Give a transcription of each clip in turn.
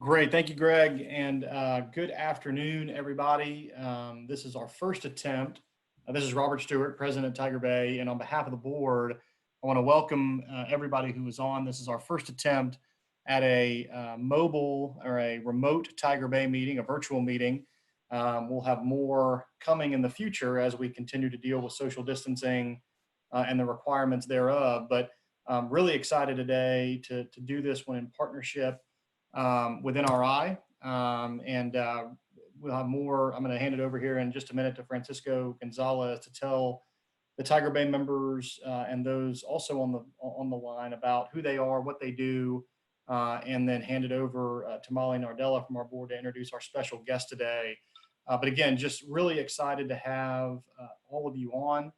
Great. Thank you, Greg. And good afternoon, everybody. This is our first attempt. This is Robert Stewart, President of Tiger Bay. And on behalf of the board, I want to welcome everybody who is on. This is our first attempt at a mobile or a remote Tiger Bay meeting, a virtual meeting. We'll have more coming in the future as we continue to deal with social distancing and the requirements thereof. But I'm really excited today to do this one in partnership with NRI. And we'll have more. I'm going to hand it over here in just a minute to Francisco Gonzalez to tell the Tiger Bay members and those also on the line about who they are, what they do, and then hand it over to Molly Nardella from our board to introduce our special guest today. But again, just really excited to have all of you on.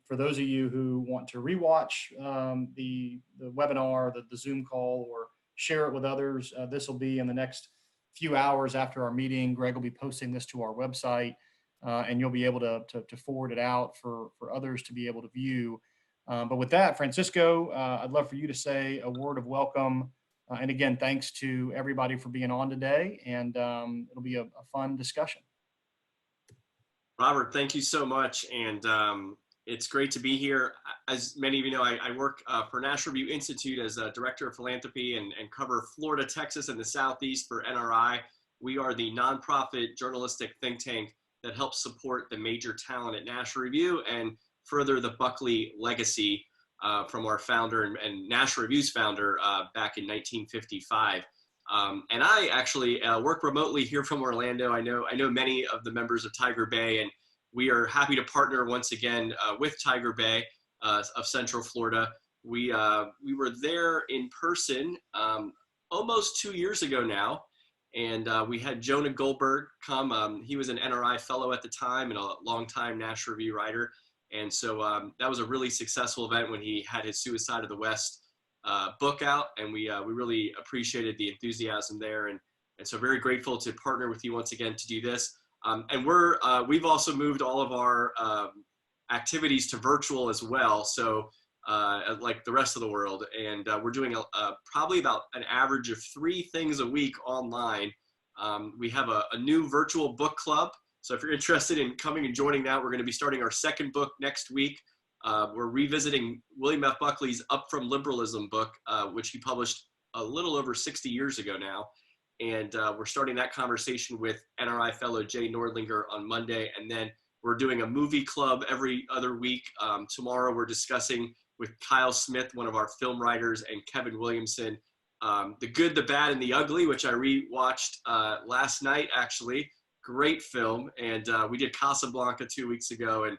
For those of you who want to rewatch the webinar, the Zoom call, or share it with others, this will be in the next few hours after our meeting. Greg will be posting this to our website, and you'll be able to forward it out for others to be able to view. But with that, Francisco, I'd love for you to say a word of welcome. And again, thanks to everybody for being on today, and it'll be a fun discussion. Robert, thank you so much. And it's great to be here. As many of you know, I work for National Review Institute as a director of philanthropy and cover Florida, Texas, and the Southeast for NRI. We are the nonprofit journalistic think tank that helps support the major talent at National Review and further the Buckley legacy from our founder and National Review's founder back in 1955. And I actually work remotely here from Orlando. I know many of the members of Tiger Bay, and we are happy to partner once again with Tiger Bay of Central Florida. We were there in person almost 2 years ago now, and we had Jonah Goldberg come. He was an NRI fellow at the time and a longtime National Review writer. And so that was a really successful event when he had his Suicide of the West book out, and we really appreciated the enthusiasm there, and so very grateful to partner with you once again to do this. And we've also moved all of our activities to virtual as well, so like the rest of the world, and we're doing probably about an average of 3 things a week online. We have a new virtual book club, so if you're interested in coming and joining that, we're going to be starting our second book next week. We're revisiting William F. Buckley's Up From Liberalism book, which he published a little over 60 years ago now. And we're starting that conversation with NRI fellow Jay Nordlinger on Monday. And then we're doing a movie club every other week. Tomorrow we're discussing with Kyle Smith, one of our film writers, and Kevin Williamson, The Good, the Bad, and the Ugly, which I rewatched last night, actually. Great film. And we did Casablanca 2 weeks ago.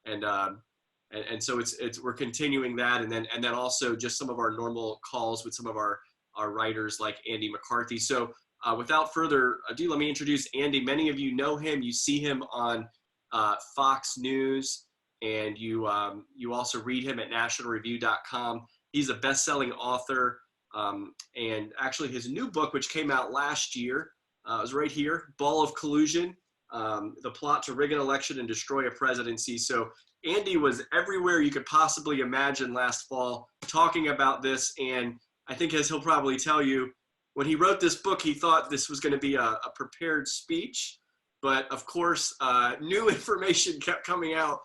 And so we're continuing that, and then also just some of our normal calls with some of our writers like Andy McCarthy. So without further ado, let me introduce Andy. Many of you know him. You see him on Fox News, and you also read him at nationalreview.com. He's a best-selling author, and actually his new book, which came out last year, is right here, Ball of Collusion, The Plot to Rig an Election and Destroy a Presidency. So Andy was everywhere you could possibly imagine last fall talking about this, and I think, as he'll probably tell you, when he wrote this book, he thought this was going to be a prepared speech, but of course, new information kept coming out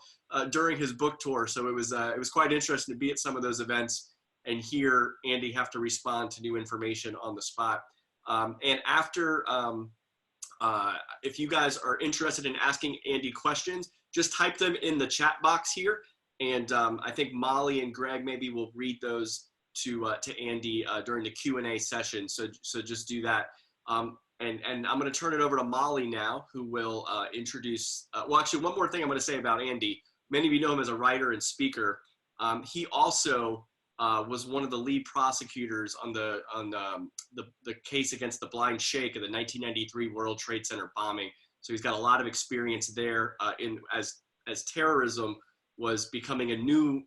during his book tour, so it was quite interesting to be at some of those events and hear Andy have to respond to new information on the spot. And after, if you guys are interested in asking Andy questions, just type them in the chat box here, and I think Molly and Greg maybe will read those to Andy during the Q&A session. So just do that. And I'm going to turn it over to Molly now, who will introduce. Well, actually, one more thing I'm going to say about Andy. Many of you know him as a writer and speaker. He also was one of the lead prosecutors on the case against the Blind Sheikh of the 1993 World Trade Center bombing. So he's got a lot of experience there as terrorism was becoming a new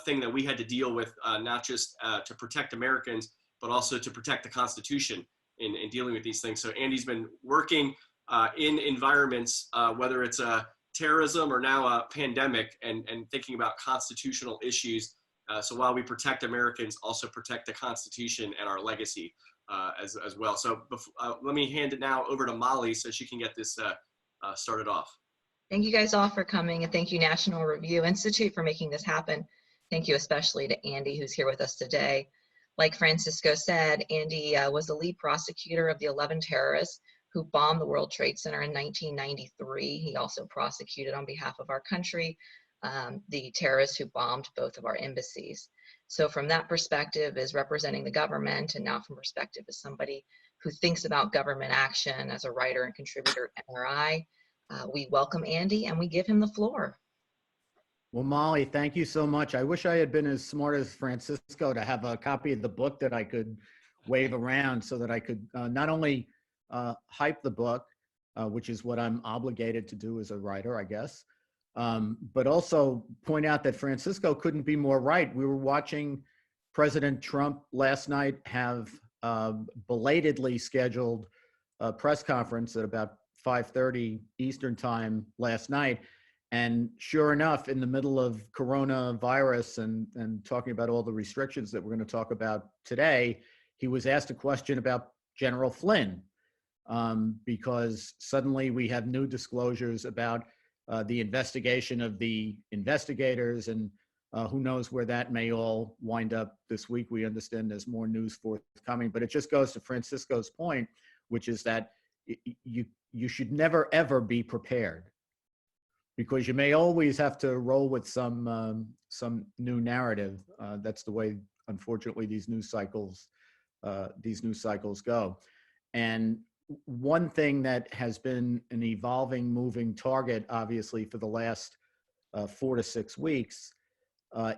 thing that we had to deal with, not just to protect Americans, but also to protect the Constitution in dealing with these things. So Andy's been working in environments, whether it's terrorism or now a pandemic, and thinking about constitutional issues. So while we protect Americans, also protect the Constitution and our legacy. as well. So let me hand it now over to Molly so she can get this started off. Thank you guys all for coming, and thank you National Review Institute for making this happen. Thank you especially to Andy, who's here with us today. Like Francisco said, Andy was the lead prosecutor of the 11 terrorists who bombed the World Trade Center in 1993. He also prosecuted on behalf of our country the terrorists who bombed both of our embassies. So from that perspective is representing the government, and now from perspective as somebody who thinks about government action as a writer and contributor at NRI, we welcome Andy and we give him the floor. Well, Molly, thank you so much. I wish I had been as smart as Francisco to have a copy of the book that I could wave around so that I could not only hype the book, which is what I'm obligated to do as a writer, I guess, but also point out that Francisco couldn't be more right. We were watching President Trump last night have belatedly scheduled a press conference at about 5:30 Eastern time last night. And sure enough, in the middle of coronavirus and talking about all the restrictions that we're going to talk about today, he was asked a question about General Flynn, because suddenly we have new disclosures about the investigation of the investigators, and who knows where that may all wind up this week. We understand there's more news forthcoming, but it just goes to Francisco's point, which is that you should never, ever be prepared, because you may always have to roll with some new narrative. That's the way, unfortunately, these news cycles go. And one thing that has been an evolving, moving target, obviously, for the last 4 to 6 weeks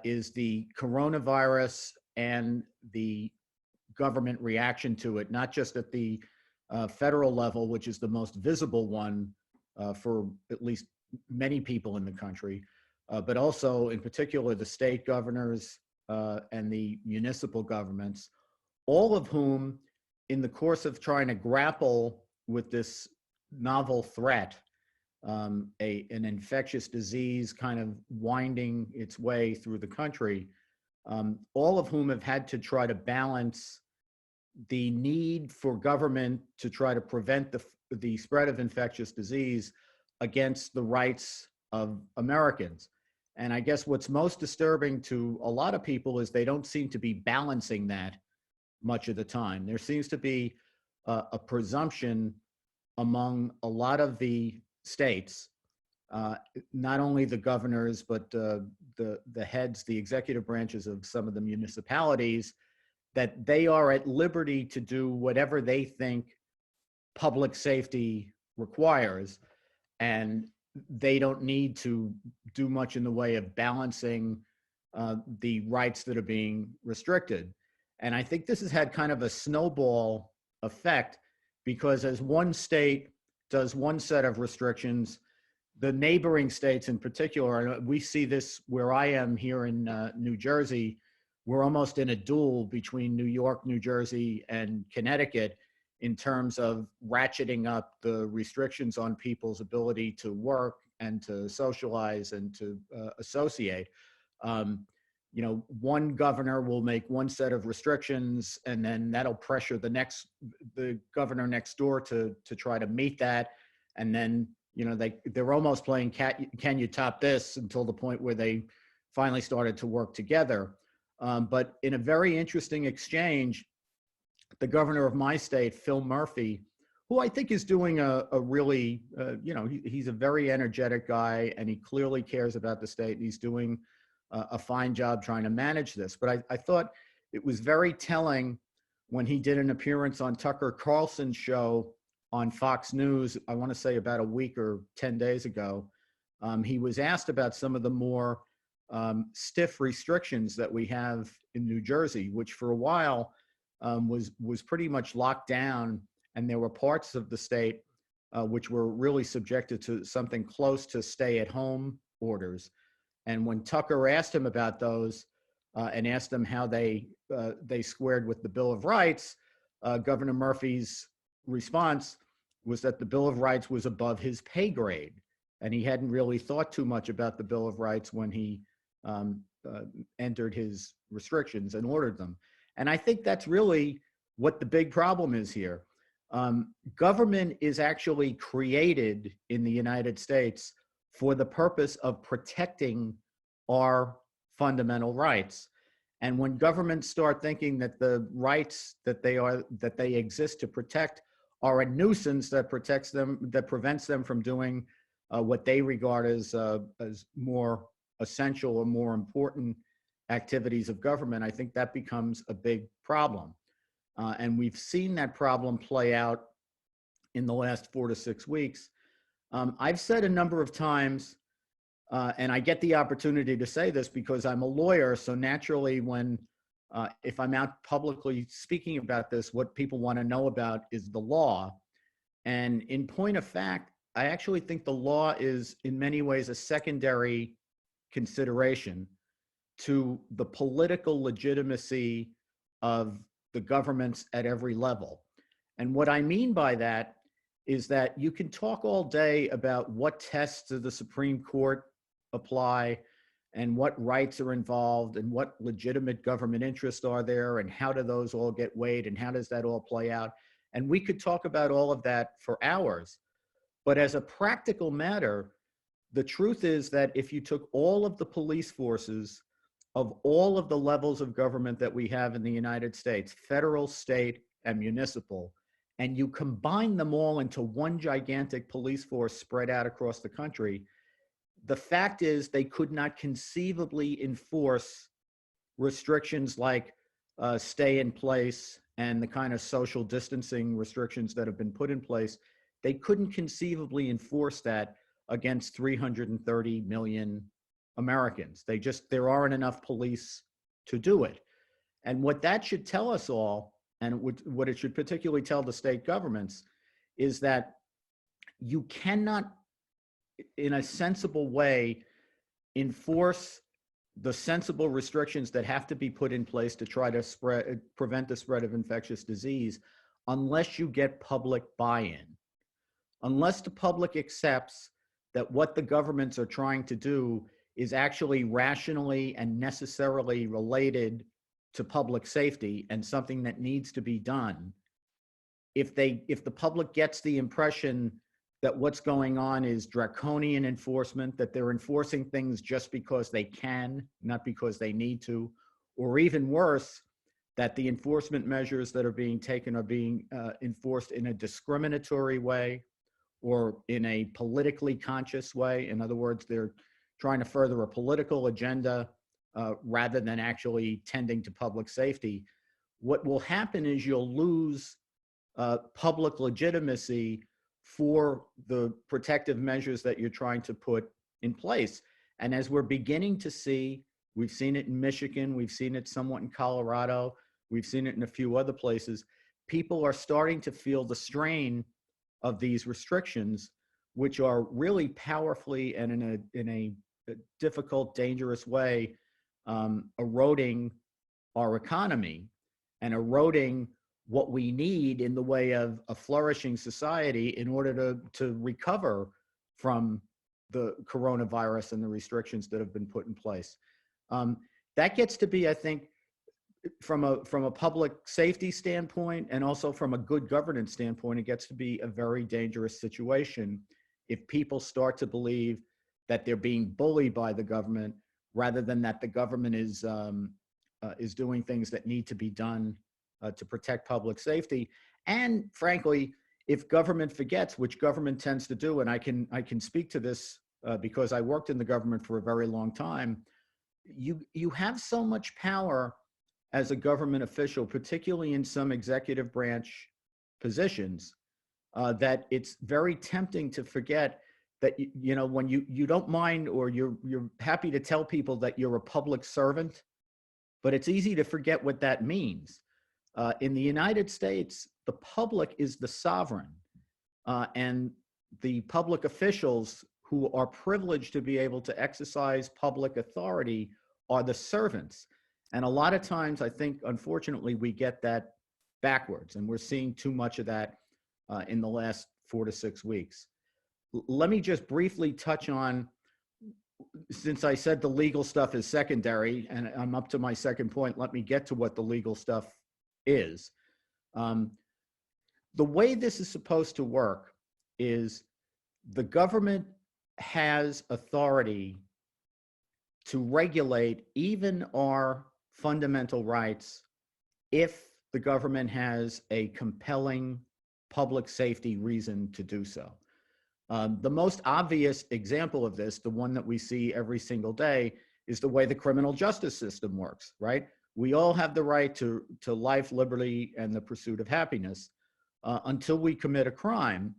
is the coronavirus and the government reaction to it, not just at the federal level, which is the most visible one for at least many people in the country, but also in particular the state governors and the municipal governments, all of whom, in the course of trying to grapple with this novel threat, an infectious disease kind of winding its way through the country, all of whom have had to try to balance the need for government to try to prevent the spread of infectious disease against the rights of Americans. And I guess what's most disturbing to a lot of people is they don't seem to be balancing that much of the time. There seems to be a presumption among a lot of the states, not only the governors, but the heads, the executive branches of some of the municipalities, that they are at liberty to do whatever they think public safety requires, and they don't need to do much in the way of balancing the rights that are being restricted. And I think this has had kind of a snowball effect, because as one state does one set of restrictions, the neighboring states in particular, and we see this where I am here in New Jersey, we're almost in a duel between New York, New Jersey, and Connecticut in terms of ratcheting up the restrictions on people's ability to work and to socialize and to associate. You know, one governor will make one set of restrictions, and then that'll pressure the governor next door to try to meet that. And then, you know, they're almost playing can you top this, until the point where they finally started to work together. But in a very interesting exchange, the governor of my state, Phil Murphy, who I think is doing a really, you know, he's a very energetic guy, and he clearly cares about the state, and he's doing a fine job trying to manage this. But I thought it was very telling when he did an appearance on Tucker Carlson's show on Fox News, I want to say about a week or 10 days ago. He was asked about some of the more stiff restrictions that we have in New Jersey, which for a while was pretty much locked down, and there were parts of the state which were really subjected to something close to stay-at-home orders. And when Tucker asked him about those and asked him how they squared with the Bill of Rights, Governor Murphy's response was that the Bill of Rights was above his pay grade, and he hadn't really thought too much about the Bill of Rights when he entered his restrictions and ordered them. And I think that's really what the big problem is here. Government is actually created in the United States for the purpose of protecting our fundamental rights. And when governments start thinking that the rights that they exist to protect are a nuisance that protects them, that prevents them from doing what they regard as more essential or more important activities of government, I think that becomes a big problem. And we've seen that problem play out in the last 4 to 6 weeks. I've said a number of times, and I get the opportunity to say this because I'm a lawyer, so naturally when, if I'm out publicly speaking about this, what people want to know about is the law. And in point of fact, I actually think the law is in many ways a secondary consideration to the political legitimacy of the governments at every level. And what I mean by that is that you can talk all day about what tests of the Supreme Court apply and what rights are involved and what legitimate government interests are there and how do those all get weighed and how does that all play out. And we could talk about all of that for hours. But as a practical matter, the truth is that if you took all of the police forces of all of the levels of government that we have in the United States, federal, state, and municipal, and you combine them all into one gigantic police force spread out across the country, the fact is they could not conceivably enforce restrictions like stay in place and the kind of social distancing restrictions that have been put in place. They couldn't conceivably enforce that against 330 million Americans. There aren't enough police to do it. And what that should tell us all, and what it should particularly tell the state governments, is that you cannot, in a sensible way, enforce the sensible restrictions that have to be put in place to try to prevent the spread of infectious disease unless you get public buy-in. Unless the public accepts that what the governments are trying to do is actually rationally and necessarily related to public safety and something that needs to be done. If the public gets the impression that what's going on is draconian enforcement, that they're enforcing things just because they can, not because they need to, or even worse, that the enforcement measures that are being taken are being enforced in a discriminatory way or in a politically conscious way. In other words, they're trying to further a political agenda rather than actually tending to public safety. What will happen is you'll lose public legitimacy for the protective measures that you're trying to put in place. And as we're beginning to see, we've seen it in Michigan, we've seen it somewhat in Colorado, we've seen it in a few other places, people are starting to feel the strain of these restrictions, which are really powerfully and in a difficult, dangerous way, eroding our economy and eroding what we need in the way of a flourishing society in order to recover from the coronavirus and the restrictions that have been put in place. That gets to be, I think, from a public safety standpoint and also from a good governance standpoint, it gets to be a very dangerous situation if people start to believe that they're being bullied by the government rather than that the government is doing things that need to be done to protect public safety. And frankly, if government forgets, which government tends to do, and I can speak to this because I worked in the government for a very long time, you have so much power as a government official, particularly in some executive branch positions, that it's very tempting to forget that, you know, when you don't mind or you're happy to tell people that you're a public servant, but it's easy to forget what that means. In the United States, the public is the sovereign, and the public officials who are privileged to be able to exercise public authority are the servants. And a lot of times, I think, unfortunately, we get that backwards, and we're seeing too much of that in the last 4 to 6 weeks. Let me just briefly touch on, since I said the legal stuff is secondary, and I'm up to my second point, let me get to what the legal stuff is. The way this is supposed to work is the government has authority to regulate even our fundamental rights if the government has a compelling public safety reason to do so. The most obvious example of this, the one that we see every single day, is the way the criminal justice system works, right? We all have the right to life, liberty, and the pursuit of happiness until we commit a crime.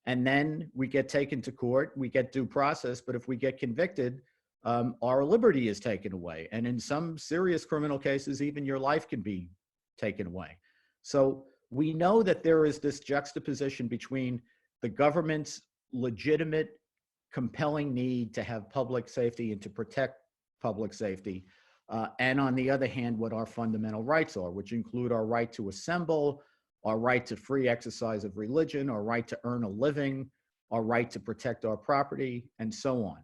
And then we get taken to court, we get due process, but if we get convicted, our liberty is taken away. And in some serious criminal cases, even your life can be taken away. So we know that there is this juxtaposition between the government's legitimate, compelling need to have public safety and to protect public safety, and on the other hand, what our fundamental rights are, which include our right to assemble, our right to free exercise of religion, our right to earn a living, our right to protect our property, and so on.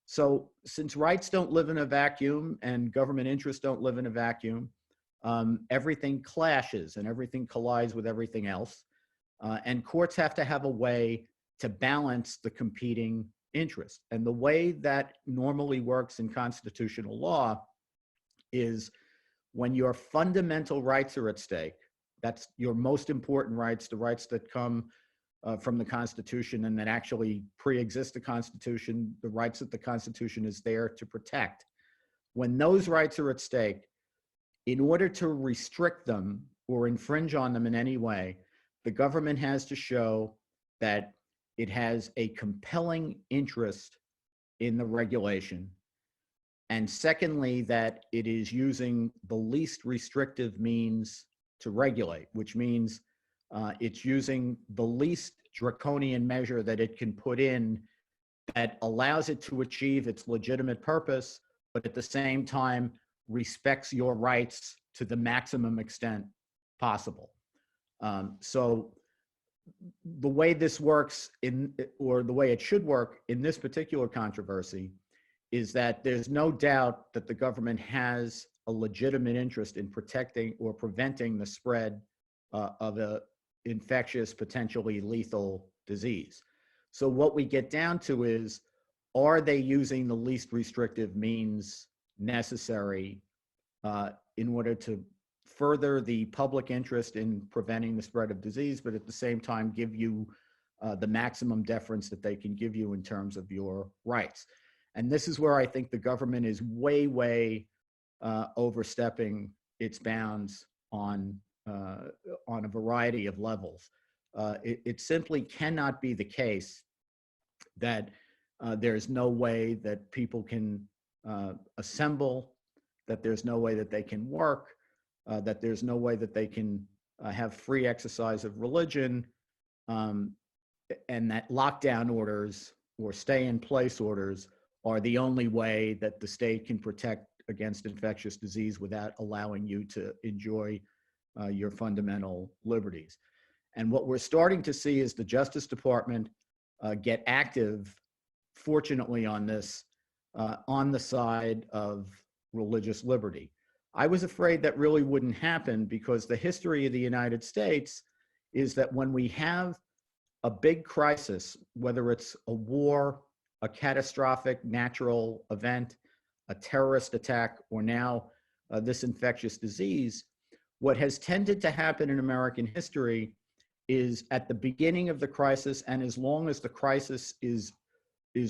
So since rights don't live in a vacuum and government interests don't live in a vacuum, everything clashes and everything collides with everything else. And courts have to have a way to balance the competing interests. And the way that normally works in constitutional law is when your fundamental rights are at stake, that's your most important rights, the rights that come from the Constitution and that actually pre-exist the Constitution, the rights that the Constitution is there to protect. When those rights are at stake, in order to restrict them or infringe on them in any way, the government has to show that it has a compelling interest in the regulation. And secondly, that it is using the least restrictive means to regulate, which means it's using the least draconian measure that it can put in that allows it to achieve its legitimate purpose, but at the same time respects your rights to the maximum extent possible. So the way this works or the way it should work in this particular controversy is that there's no doubt that the government has a legitimate interest in protecting or preventing the spread of a infectious, potentially lethal disease. So what we get down to is, are they using the least restrictive means necessary in order to further the public interest in preventing the spread of disease, but at the same time give you the maximum deference that they can give you in terms of your rights. And this is where I think the government is way overstepping its bounds on a variety of levels. It simply cannot be the case that there's no way that people can assemble, that there's no way that they can work, that there's no way that they can have free exercise of religion, and that lockdown orders or stay in place orders are the only way that the state can protect against infectious disease without allowing you to enjoy your fundamental liberties. And what we're starting to see is the Justice Department get active, fortunately on this, on the side of religious liberty. I was afraid that really wouldn't happen because the history of the United States is that when we have a big crisis, whether it's a war, a catastrophic natural event, a terrorist attack, or now this infectious disease, what has tended to happen in American history is at the beginning of the crisis, and as long as the crisis is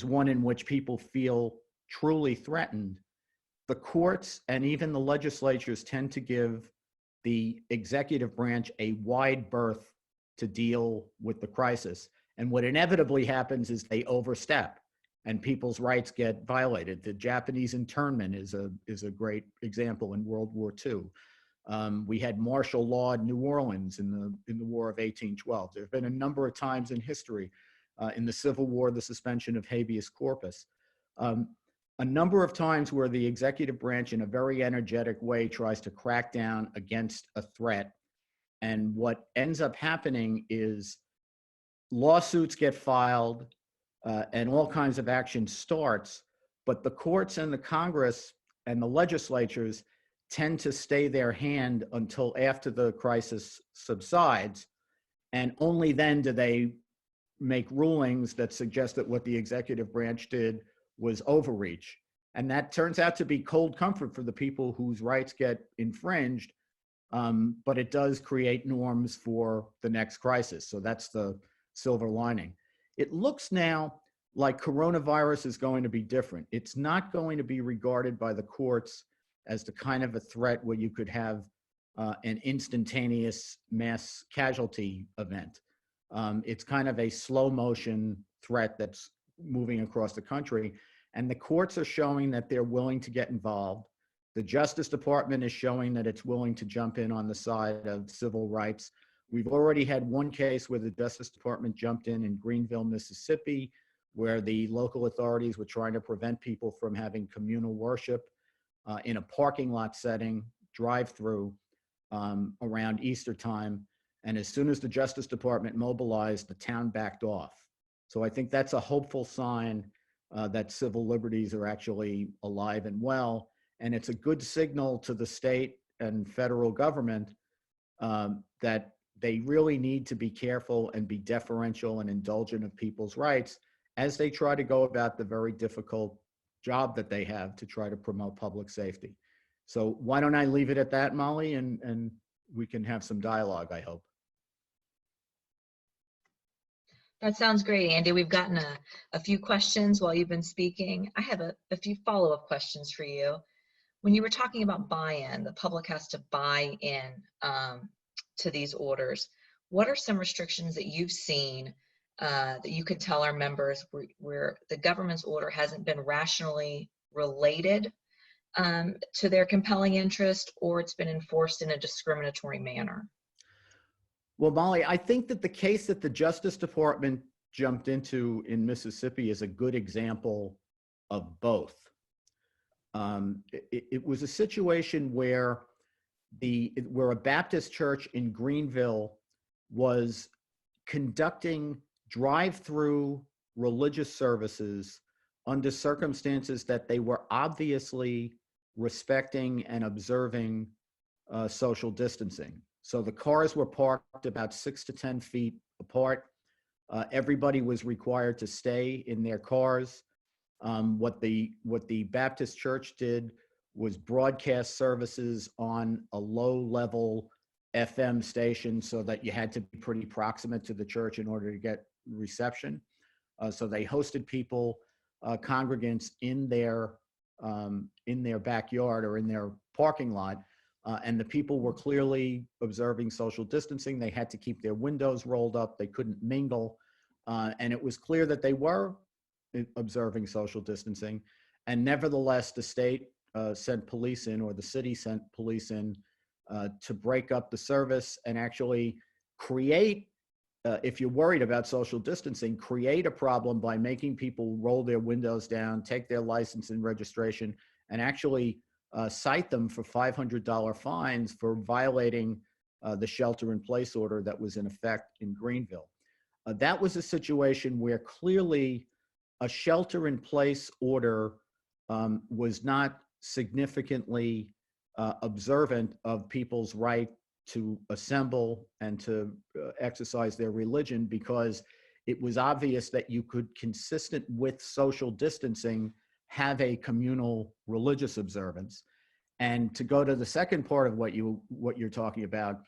one in which people feel truly threatened, the courts and even the legislatures tend to give the executive branch a wide berth to deal with the crisis. And what inevitably happens is they overstep and people's rights get violated. The Japanese internment is a great example in World War II. We had martial law in New Orleans in the War of 1812. There have been a number of times in history, in the Civil War, the suspension of habeas corpus. A number of times where the executive branch in a very energetic way tries to crack down against a threat. And what ends up happening is lawsuits get filed and all kinds of action starts, but the courts and the Congress and the legislatures tend to stay their hand until after the crisis subsides. And only then do they make rulings that suggest that what the executive branch did was overreach. And that turns out to be cold comfort for the people whose rights get infringed. But it does create norms for the next crisis. So that's the silver lining. It looks now like coronavirus is going to be different. It's not going to be regarded by the courts as the kind of a threat where you could have an instantaneous mass casualty event. It's kind of a slow motion threat that's moving across the country. And the courts are showing that they're willing to get involved. The Justice Department is showing that it's willing to jump in on the side of civil rights. We've already had one case where the Justice Department jumped in Greenville, Mississippi, where the local authorities were trying to prevent people from having communal worship in a parking lot setting, drive-through, around Easter time. And as soon as the Justice Department mobilized, the town backed off. So I think that's a hopeful sign that civil liberties are actually alive and well. And it's a good signal to the state and federal government that they really need to be careful and be deferential and indulgent of people's rights as they try to go about the very difficult job that they have to try to promote public safety. So why don't I leave it at that, Molly, and we can have some dialogue, I hope. That sounds great, Andy. We've gotten a few questions while you've been speaking. I have a few follow-up questions for you. When you were talking about buy-in, the public has to buy in to these orders. What are some restrictions that you've seen that you could tell our members where the government's order hasn't been rationally related to their compelling interest, or it's been enforced in a discriminatory manner? Well, Molly, I think that the case that the Justice Department jumped into in Mississippi is a good example of both. It was a situation where a Baptist church in Greenville was conducting drive-through religious services under circumstances that they were obviously respecting and observing social distancing. So the cars were parked about 6 to 10 feet apart. Everybody was required to stay in their cars. What the Baptist church did was broadcast services on a low-level FM station so that you had to be pretty proximate to the church in order to get reception. So they hosted people, congregants in their backyard or in their parking lot. And the people were clearly observing social distancing. They had to keep their windows rolled up. They couldn't mingle. And it was clear that they were observing social distancing. And nevertheless, the state sent police in, or the city sent police in to break up the service and actually create, if you're worried about social distancing, create a problem by making people roll their windows down, take their license and registration, and actually cite them for $500 fines for violating the shelter-in-place order that was in effect in Greenville. That was a situation where clearly a shelter-in-place order was not significantly observant of people's right to assemble and to exercise their religion, because it was obvious that you could, consistent with social distancing, have a communal religious observance. And to go to the second part of what you're talking about,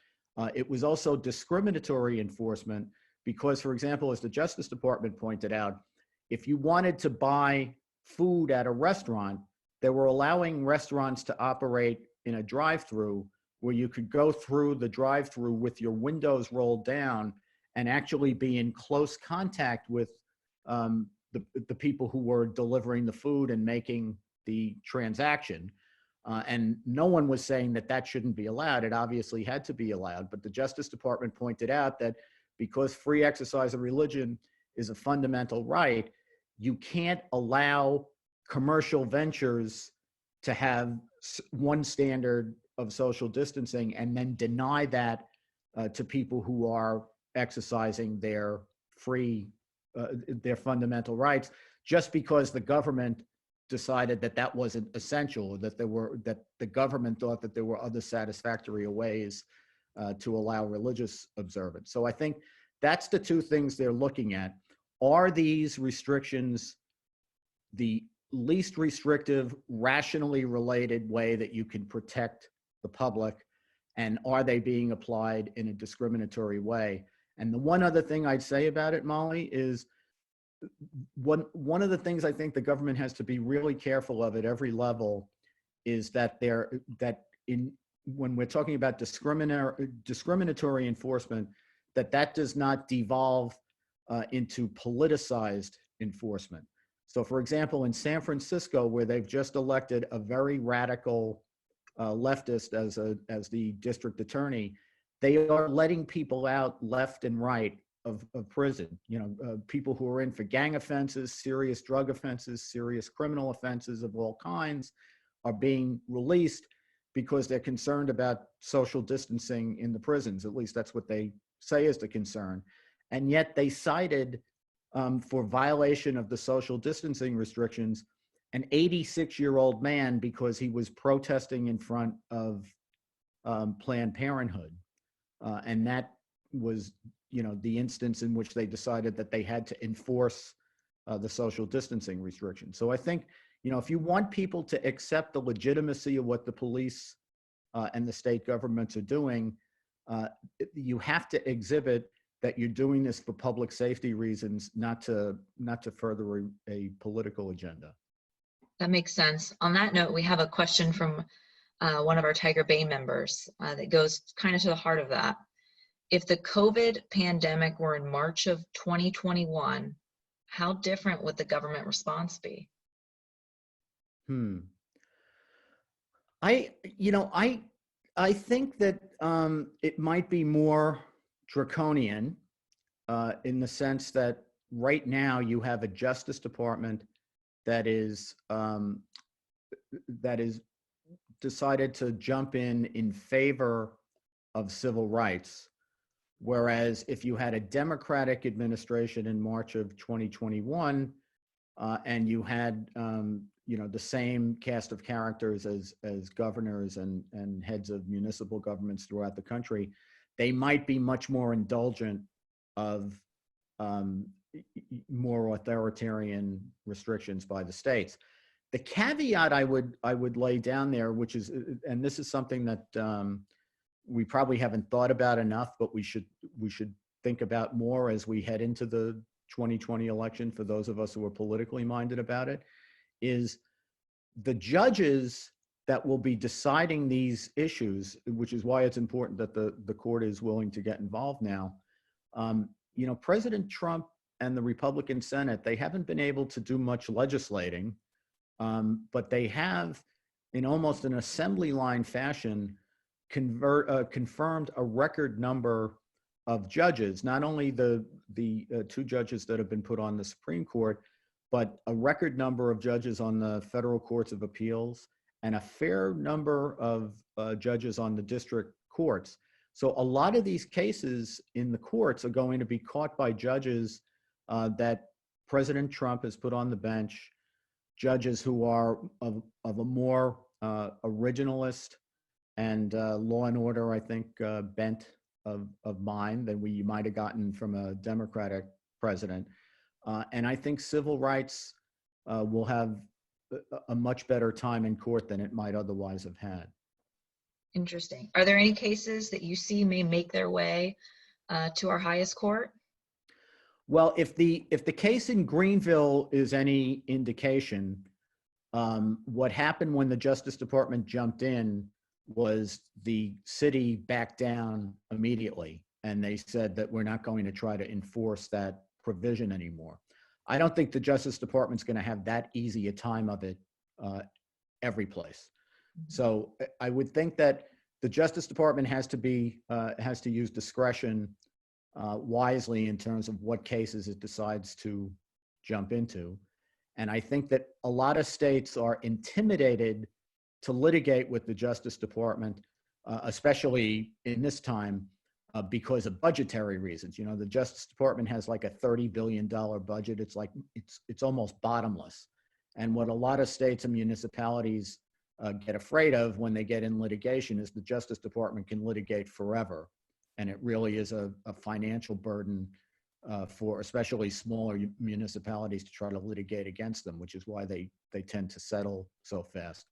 it was also discriminatory enforcement because, for example, as the Justice Department pointed out, if you wanted to buy food at a restaurant, they were allowing restaurants to operate in a drive-through where you could go through the drive-through with your windows rolled down and actually be in close contact with the people who were delivering the food and making the transaction. And no one was saying that that shouldn't be allowed. It obviously had to be allowed. But the Justice Department pointed out that because free exercise of religion is a fundamental right, you can't allow commercial ventures to have one standard of social distancing and then deny that to people who are exercising their free, their fundamental rights, just because the government decided that that wasn't essential, or that the government thought that there were other satisfactory ways to allow religious observance. So I think that's the two things they're looking at. Are these restrictions the least restrictive, rationally related way that you can protect the public? And are they being applied in a discriminatory way? And the one other thing I'd say about it, Molly, is one of the things I think the government has to be really careful of at every level is that when we're talking about discriminatory enforcement, that does not devolve into politicized enforcement. So, for example, in San Francisco, where they've just elected a very radical leftist as the district attorney, they are letting people out left and right of prison. People who are in for gang offenses, serious drug offenses, serious criminal offenses of all kinds are being released because they're concerned about social distancing in the prisons. At least that's what they say is the concern. And yet they cited for violation of the social distancing restrictions an 86-year-old man because he was protesting in front of Planned Parenthood. And that was, the instance in which they decided that they had to enforce the social distancing restrictions. So I think, if you want people to accept the legitimacy of what the police and the state governments are doing, you have to exhibit that you're doing this for public safety reasons, not to further a political agenda. That makes sense. On that note, we have a question from one of our Tiger Bay members that goes kind of to the heart of that. If the COVID pandemic were in March of 2021, how different would the government response be? I think that it might be more draconian in the sense that right now you have a Justice Department that is decided to jump in favor of civil rights. Whereas if you had a Democratic administration in March of 2021 and you had the same cast of characters as governors and heads of municipal governments throughout the country, they might be much more indulgent of more authoritarian restrictions by the states. The caveat I would lay down there, which is, and this is something that we probably haven't thought about enough, but we should think about more as we head into the 2020 election, for those of us who are politically minded about it, is the judges that will be deciding these issues, which is why it's important that the court is willing to get involved now. President Trump and the Republican Senate, they haven't been able to do much legislating, but they have, in almost an assembly line fashion, confirmed a record number of judges, not only the two judges that have been put on the Supreme Court, but a record number of judges on the federal courts of appeals and a fair number of judges on the district courts. So a lot of these cases in the courts are going to be caught by judges that President Trump has put on the bench, judges who are of a more originalist and law and order, I think, bent of mind than you might have gotten from a Democratic president. And I think civil rights will have a much better time in court than it might otherwise have had. Interesting. Are there any cases that you see may make their way to our highest court? Well, if the case in Greenville is any indication, what happened when the Justice Department jumped in was the city backed down immediately, and they said that we're not going to try to enforce that provision anymore. I don't think the Justice Department's going to have that easy a time of it every place. So I would think that the Justice Department has to use discretion wisely in terms of what cases it decides to jump into. And I think that a lot of states are intimidated to litigate with the Justice Department, especially in this time, because of budgetary reasons. The Justice Department has like a $30 billion budget. It's almost bottomless. And what a lot of states and municipalities get afraid of when they get in litigation is the Justice Department can litigate forever. And it really is a financial burden for especially smaller municipalities to try to litigate against them, which is why they tend to settle so fast.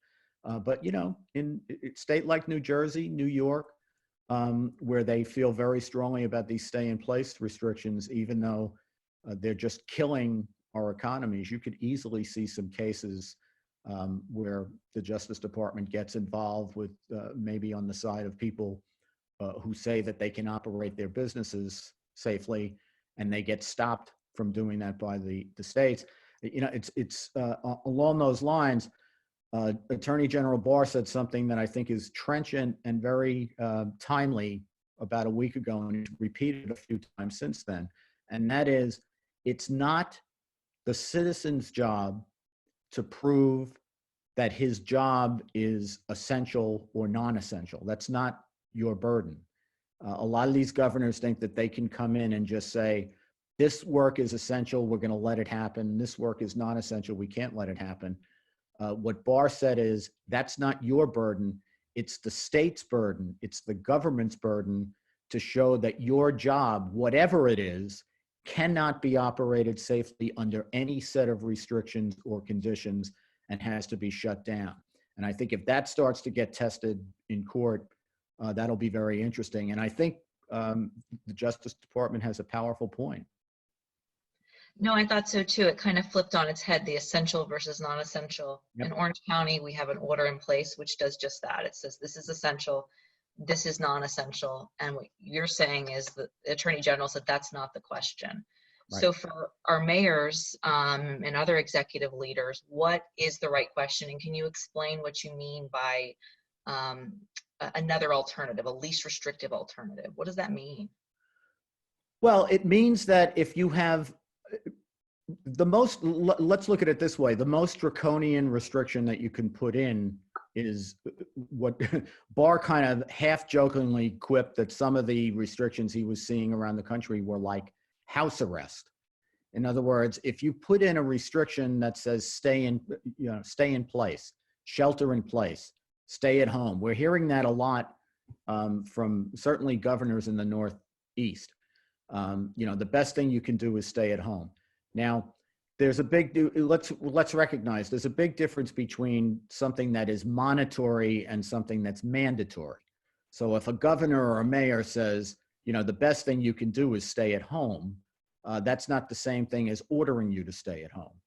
But, you know, in a state like New Jersey, New York, where they feel very strongly about these stay-in-place restrictions, even though they're just killing our economies, you could easily see some cases where the Justice Department gets involved with maybe on the side of people who say that they can operate their businesses safely, and they get stopped from doing that by the states. You know, it's along those lines. Attorney General Barr said something that I think is trenchant and very timely about a week ago, and he's repeated a few times since then. And that is, it's not the citizen's job to prove that his job is essential or non-essential. That's not your burden. A lot of these governors think that they can come in and just say, this work is essential, we're going to let it happen. This work is non-essential, we can't let it happen. What Barr said is, that's not your burden. It's the state's burden. It's the government's burden to show that your job, whatever it is, cannot be operated safely under any set of restrictions or conditions and has to be shut down. And I think if that starts to get tested in court, that'll be very interesting. And I think the Justice Department has a powerful point. No, I thought so too. It kind of flipped on its head, the essential versus non-essential. Yep. In Orange County, we have an order in place which does just that. It says this is essential, this is non-essential. And what you're saying is that the Attorney General said that's not the question. Right. So for our mayors and other executive leaders, what is the right question? And can you explain what you mean by another alternative, a least restrictive alternative? What does that mean? Well, it means that if you have let's look at it this way, the most draconian restriction that you can put in is what Barr kind of half jokingly quipped that some of the restrictions he was seeing around the country were like house arrest. In other words, if you put in a restriction that says stay in place, shelter in place, stay at home. We're hearing that a lot from certainly governors in the Northeast. The best thing you can do is stay at home. Now, there's a big, let's recognize there's a big difference between something that is monetary and something that's mandatory. So if a governor or a mayor says, the best thing you can do is stay at home, that's not the same thing as ordering you to stay at home.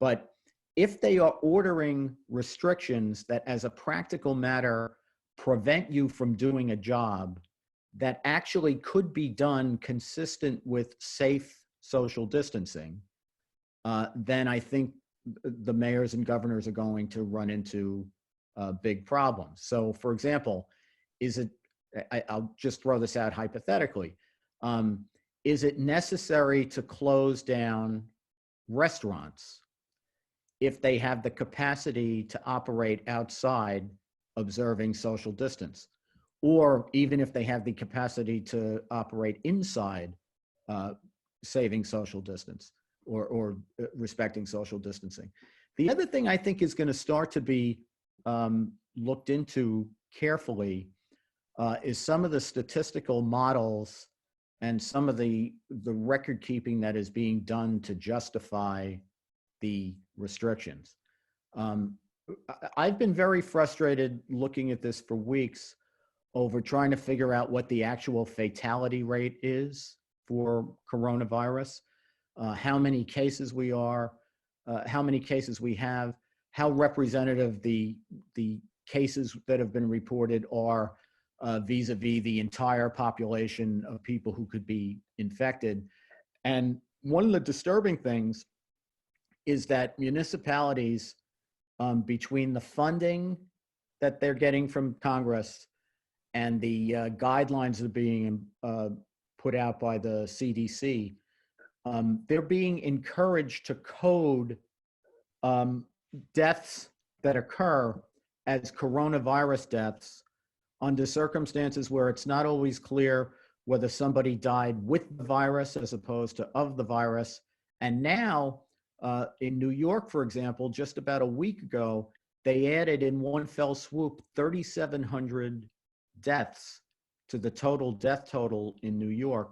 But if they are ordering restrictions that as a practical matter prevent you from doing a job that actually could be done consistent with safe social distancing, then I think the mayors and governors are going to run into big problems. So for example, I'll just throw this out hypothetically, is it necessary to close down restaurants if they have the capacity to operate outside observing social distance? Or even if they have the capacity to operate inside saving social distance or respecting social distancing. The other thing I think is going to start to be looked into carefully is some of the statistical models and some of the record keeping that is being done to justify the restrictions. I've been very frustrated looking at this for weeks over trying to figure out what the actual fatality rate is for coronavirus, how many cases we are, how many cases we have, how representative the cases that have been reported are vis-a-vis the entire population of people who could be infected. And one of the disturbing things is that municipalities, between the funding that they're getting from Congress and the guidelines that are being put out by the CDC, they're being encouraged to code deaths that occur as coronavirus deaths under circumstances where it's not always clear whether somebody died with the virus as opposed to of the virus. And now In New York, for example, just about a week ago, they added in one fell swoop 3,700 deaths to the total death total in New York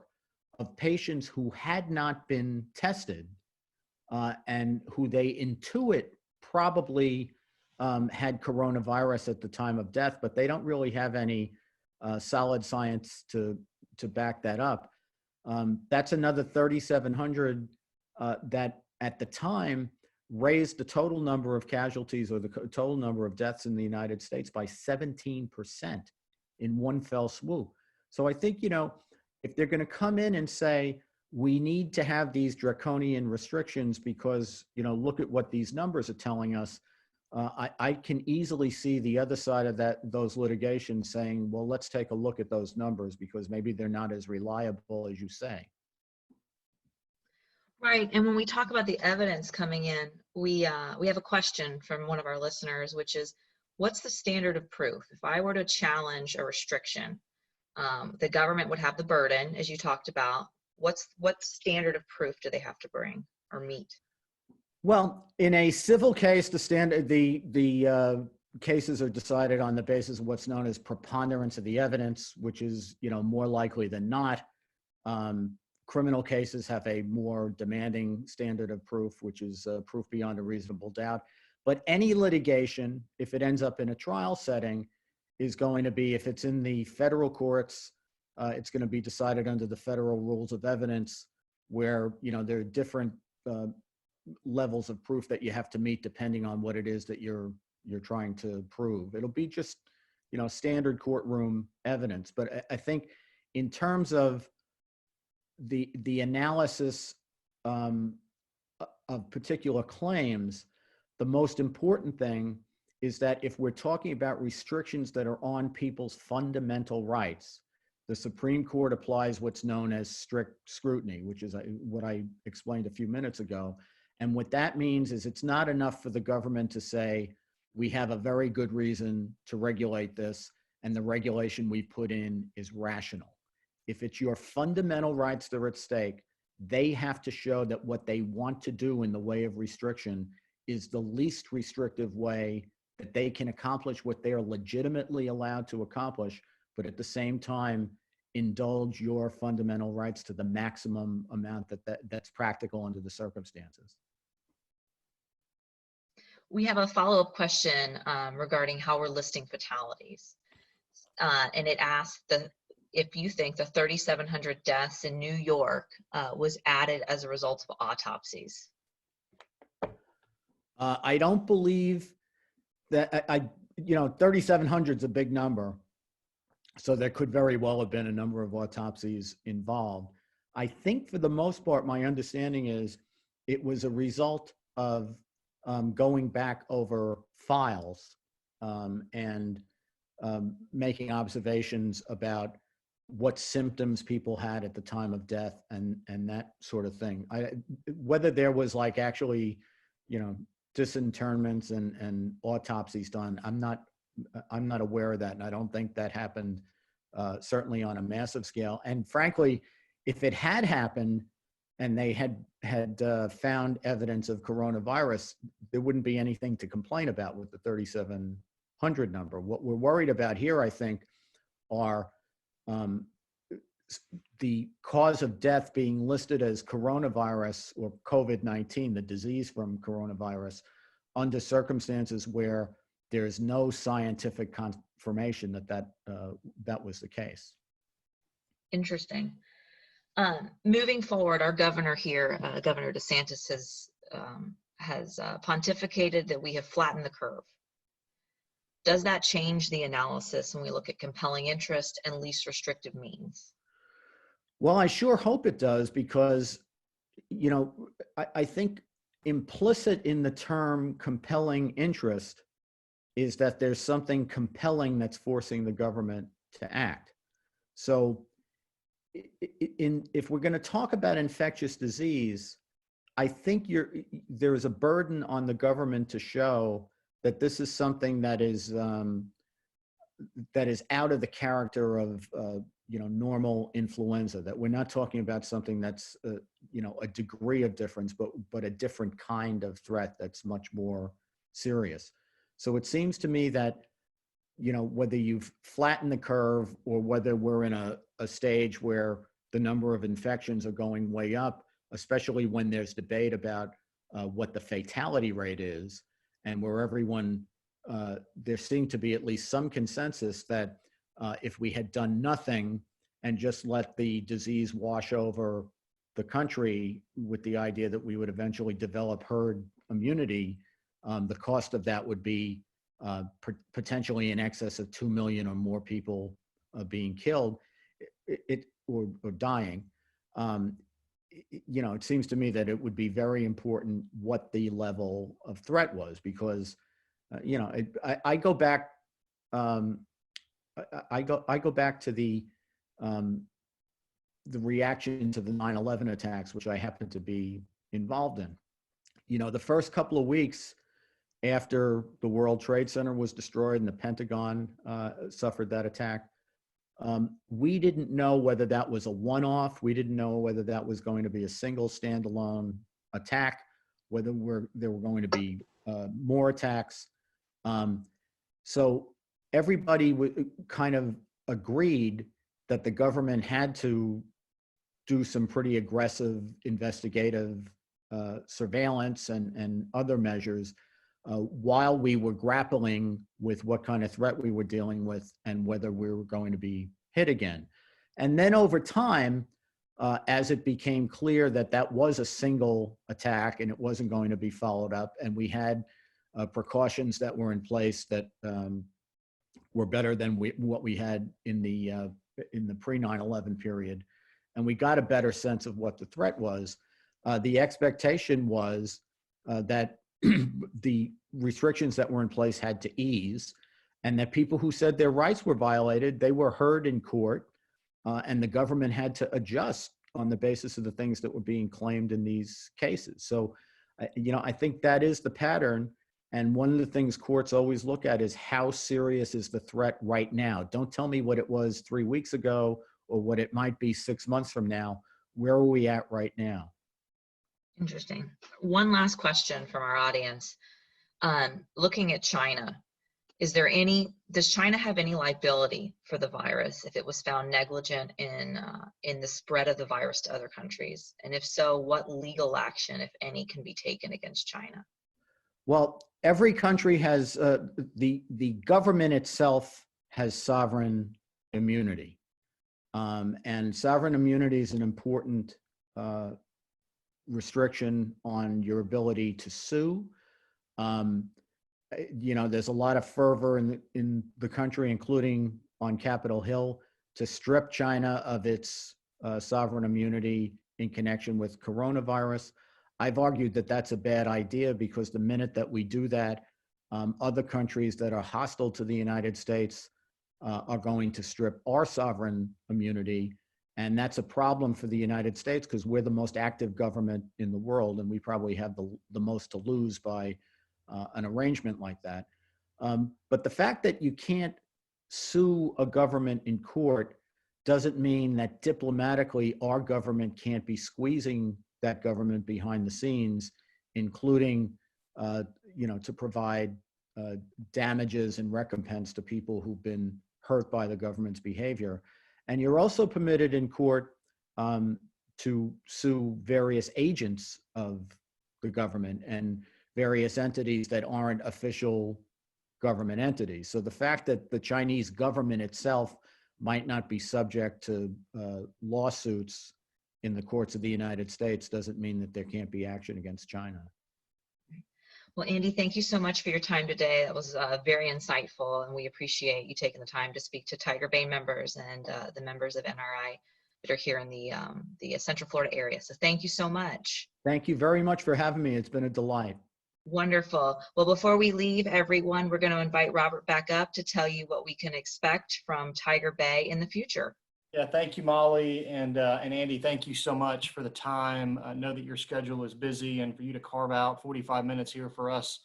of patients who had not been tested and who they intuit probably had coronavirus at the time of death, but they don't really have any solid science to back that up. That's another 3,700 that at the time raised the total number of casualties or the total number of deaths in the United States by 17% in one fell swoop. So I think, if they're going to come in and say, we need to have these draconian restrictions because, look at what these numbers are telling us, I can easily see the other side of those litigations saying, well, let's take a look at those numbers because maybe they're not as reliable as you say. Right, and when we talk about the evidence coming in, we have a question from one of our listeners, which is, what's the standard of proof? If I were to challenge a restriction, the government would have the burden, as you talked about. What standard of proof do they have to bring or meet? Well, in a civil case, the cases are decided on the basis of what's known as preponderance of the evidence, which is more likely than not. Criminal cases have a more demanding standard of proof, which is proof beyond a reasonable doubt. But any litigation, if it ends up in a trial setting, is going to be, if it's in the federal courts, it's going to be decided under the federal rules of evidence, where there are different levels of proof that you have to meet depending on what it is that you're trying to prove. It'll be just standard courtroom evidence. But I think in terms of the analysis of particular claims, the most important thing is that if we're talking about restrictions that are on people's fundamental rights, the Supreme Court applies what's known as strict scrutiny, which is what I explained a few minutes ago. And what that means is it's not enough for the government to say, we have a very good reason to regulate this, and the regulation we put in is rational. If it's your fundamental rights that are at stake, they have to show that what they want to do in the way of restriction is the least restrictive way that they can accomplish what they are legitimately allowed to accomplish, but at the same time, indulge your fundamental rights to the maximum amount that's practical under the circumstances. We have a follow-up question regarding how we're listing fatalities. And it asks if you think the 3,700 deaths in New York was added as a result of autopsies. I don't believe that 3,700 is a big number. So there could very well have been a number of autopsies involved. I think for the most part, my understanding is it was a result of going back over files and making observations about what symptoms people had at the time of death and that sort of thing. Whether there was actually, disinterments and autopsies done, I'm not aware of that, and I don't think that happened certainly on a massive scale. And frankly, if it had happened and they had found evidence of coronavirus, there wouldn't be anything to complain about with the 3,700 number. What we're worried about here, I think, are the cause of death being listed as coronavirus or COVID-19, the disease from coronavirus, under circumstances where there's no scientific confirmation that was the case. Interesting. Moving forward, our governor here, Governor DeSantis, has pontificated that we have flattened the curve. Does that change the analysis when we look at compelling interest and least restrictive means? Well, I sure hope it does, because, I think implicit in the term compelling interest is that there's something compelling that's forcing the government to act. So if we're going to talk about infectious disease, I think there's a burden on the government to show that this is something that is out of the character of normal influenza, that we're not talking about something that's, a degree of difference, but a different kind of threat that's much more serious. So it seems to me that, whether you've flattened the curve or whether we're in a stage where the number of infections are going way up, especially when there's debate about what the fatality rate is, and where everyone, there seemed to be at least some consensus that if we had done nothing and just let the disease wash over the country with the idea that we would eventually develop herd immunity, the cost of that would be potentially in excess of 2 million or more people being killed or dying. It seems to me that it would be very important what the level of threat was, because I go back. I go back to the reaction to the 9/11 attacks, which I happen to be involved in. The first couple of weeks after the World Trade Center was destroyed and the Pentagon suffered that attack, we didn't know whether that was a one-off. We didn't know whether that was going to be a single standalone attack, whether there were going to be more attacks. So everybody kind of agreed that the government had to do some pretty aggressive investigative surveillance and other measures while we were grappling with what kind of threat we were dealing with and whether we were going to be hit again. And then over time, as it became clear that that was a single attack and it wasn't going to be followed up, and we had precautions that were in place that were better than what we had in the pre-9/11 period, and we got a better sense of what the threat was, the expectation was that the restrictions that were in place had to ease, and that people who said their rights were violated, they were heard in court, and the government had to adjust on the basis of the things that were being claimed in these cases. So, I think that is the pattern. And one of the things courts always look at is how serious is the threat right now? Don't tell me what it was 3 weeks ago or what it might be 6 months from now. Where are we at right now? Interesting. One last question from our audience. Looking at China, does China have any liability for the virus if it was found negligent in the spread of the virus to other countries? And if so, what legal action, if any, can be taken against China? Well, every country has, the government itself has sovereign immunity. And sovereign immunity is an important restriction on your ability to sue. There's a lot of fervor in the country, including on Capitol Hill, to strip China of its sovereign immunity in connection with coronavirus. I've argued that that's a bad idea because the minute that we do that, other countries that are hostile to the United States are going to strip our sovereign immunity. And that's a problem for the United States because we're the most active government in the world, and we probably have the most to lose by an arrangement like that. But the fact that you can't sue a government in court doesn't mean that diplomatically our government can't be squeezing that government behind the scenes, including, to provide damages and recompense to people who've been hurt by the government's behavior. And you're also permitted in court to sue various agents of the government and various entities that aren't official government entities. So the fact that the Chinese government itself might not be subject to lawsuits in the courts of the United States doesn't mean that there can't be action against China. Well, Andy, thank you so much for your time today. That was very insightful, and we appreciate you taking the time to speak to Tiger Bay members and the members of NRI that are here in the Central Florida area. So thank you so much. Thank you very much for having me. It's been a delight. Wonderful. Well, before we leave, everyone, we're going to invite Robert back up to tell you what we can expect from Tiger Bay in the future. Yeah, thank you, Molly, and Andy, thank you so much for the time. I know that your schedule is busy, and for you to carve out 45 minutes here for us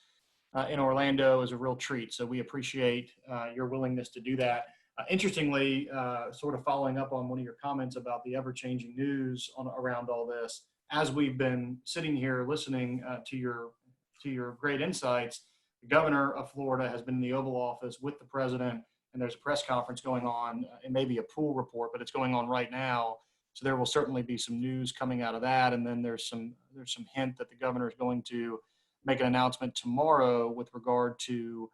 in Orlando is a real treat. So we appreciate your willingness to do that. Interestingly, sort of following up on one of your comments about the ever-changing news around all this, as we've been sitting here listening to your great insights, the governor of Florida has been in the Oval Office with the president, and there's a press conference going on. It may be a pool report, but it's going on right now. So there will certainly be some news coming out of that, and then there's some hint that the governor is going to make an announcement tomorrow with regard to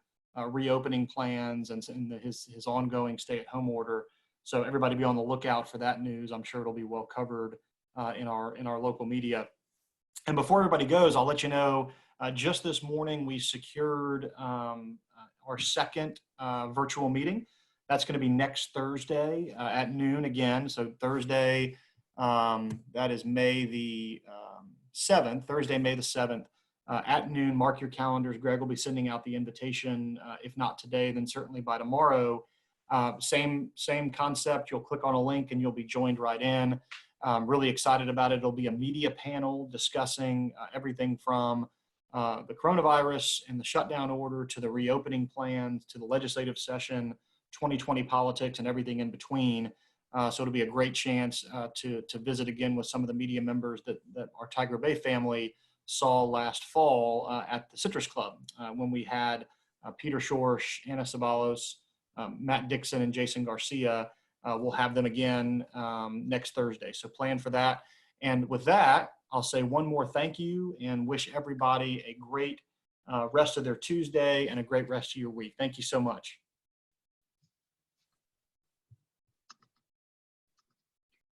reopening plans and his ongoing stay-at-home order. So everybody be on the lookout for that news. I'm sure it'll be well covered in our local media. And before everybody goes, I'll let you know, just this morning we secured our second virtual meeting. That's going to be next Thursday at noon again. So Thursday, that is May the 7th, Thursday, May the 7th. At noon, mark your calendars. Greg will be sending out the invitation. If not today, then certainly by tomorrow. Same concept. You'll click on a link and you'll be joined right in. Really excited about it. It'll be a media panel discussing everything from the coronavirus and the shutdown order to the reopening plans to the legislative session, 2020 politics, and everything in between. So it'll be a great chance to visit again with some of the media members that our Tiger Bay family saw last fall at the Citrus Club when we had Peter Schorsch, Anna Sabalos, Matt Dixon, and Jason Garcia. We'll have them again next Thursday. So plan for that. And with that, I'll say one more thank you and wish everybody a great rest of their Tuesday and a great rest of your week. Thank you so much.